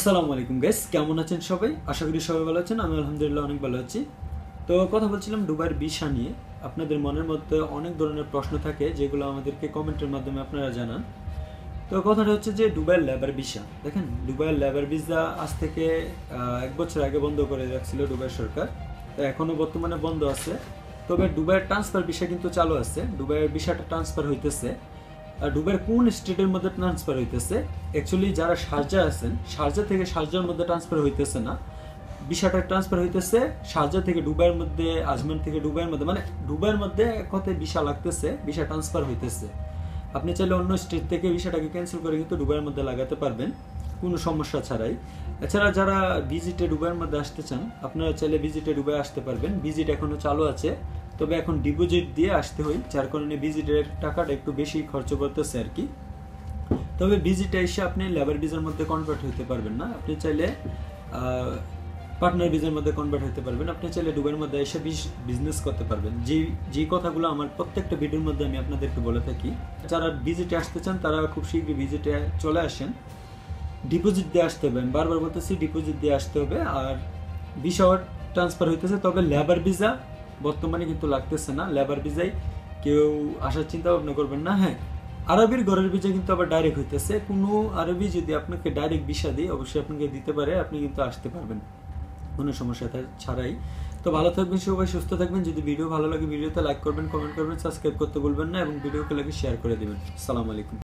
আসসালামু আলাইকুম গাইস, কেমন আছেন সবাই? আশা করি সবাই ভালো আছেন। আমি আলহামদুলিল্লাহ অনেক ভালো আছি। তো কথা বলছিলাম দুবাইয়ের ভিসা নিয়ে। আপনাদের মনের মধ্যে অনেক ধরনের প্রশ্ন থাকে যেগুলো আমাদেরকে কমেন্টের মাধ্যমে আপনারা জানান। তো কথাটা হচ্ছে যে দুবাইয়ের লেবার ভিসা, দেখেন দুবাইয়ের লেবার ভিসা আজ থেকে 1 বছর আগে বন্ধ করে রাখছিল দুবাই সরকার। তো এখনো বর্তমানে বন্ধ আছে। তবে দুবাইয়ের ট্রান্সফার ভিসা কিন্তু চালু আছে। দুবাইয়ের ভিসাটা ট্রান্সফার হইতেছে। আর দুবাইয়ের কোন স্টেটের মধ্যে ট্রান্সফার হইতেছে, অ্যাকচুয়ালি যারা শারজা আছেন, শারজা থেকে শারজার মধ্যে ট্রান্সফার হইতেছে না, ভিসাটা ট্রান্সফার হইতেছে শারজা থেকে দুবাইয়ের মধ্যে, আজমান থেকে দুবাইয়ের মধ্যে, মানে দুবাইয়ের মধ্যে এক কথায় ভিসা লাগতেছে, ভিসা ট্রান্সফার হইতেছে। আপনি চাইলে অন্য স্টেট থেকে ভিসাটাকে ক্যান্সেল করে কিন্তু দুবাইয়ের মধ্যে লাগাতে পারবেন কোনো সমস্যা ছাড়াই। এছাড়া যারা ভিজিটে দুবাইয়ের মধ্যে আসতে চান, আপনারা চাইলে ভিজিটে দুবাই আসতে পারবেন। ভিজিট এখনো চালু আছে, তবে এখন ডিপোজিট দিয়ে আসতে হয়, যার কারণে ভিজিটের টাকাটা একটু বেশি খরচ করতেছে আর কি। তবে ভিজিটে এসে আপনি লেবার ভিসার মধ্যে কনভার্ট হতে পারবেন না, আপনি চাইলে পার্টনার ভিসার মধ্যে কনভার্ট হতে পারবেন। আপনি চাইলে দুবাইয়ের মধ্যে এসে বিজনেস করতে পারবেন। যে কথাগুলো আমার প্রত্যেকটা ভিডিওর মধ্যে আমি আপনাদেরকে বলে থাকি। যারা ভিজিটে আসতে চান তারা খুব শীঘ্রই ভিজিটে চলে আসেন। ডিপোজিট দিয়ে আসতে হবে, আমি বারবার বলতেছি ডিপোজিট দিয়ে আসতে হবে। আর ভিসা ট্রান্সফার হইতেছে, তবে লেবার ভিসা বর্তমানে কিন্তু লাগতেছে না। লেবার ভিসায় কেউ আসার চিন্তা ভাবনা করবেন না। হ্যাঁ, আরবির ঘরের ভিসা কিন্তু আবার ডাইরেক্ট হইতেছে। কোনো আরবি যদি আপনাকে ডাইরেক্ট ভিসা দিই, অবশ্যই আপনাকে দিতে পারে, আপনি কিন্তু আসতে পারবেন কোনো সমস্যা ছাড়াই। তো ভালো থাকবেন সবাই, সুস্থ থাকবেন। যদি ভিডিও ভালো লাগে ভিডিওতে লাইক করবেন, কমেন্ট করবেন, সাবস্ক্রাইব করতে ভুলবেন না এবং ভিডিওকে লাগে শেয়ার করে দিবেন। আসসালামু আলাইকুম।